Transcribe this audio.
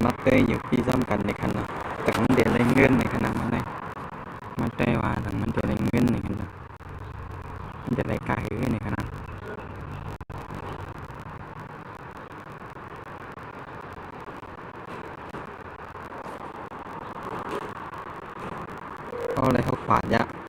Mắt tươi nhiều khi giam cảnh này khănแต่มันเดือดอะไรเงินในขณะมันเลยมันได้ว่าหลังมันเดือดอะไรเงินในขณะมันจะได้กายในขณะก็เลยเขาขวาดยะ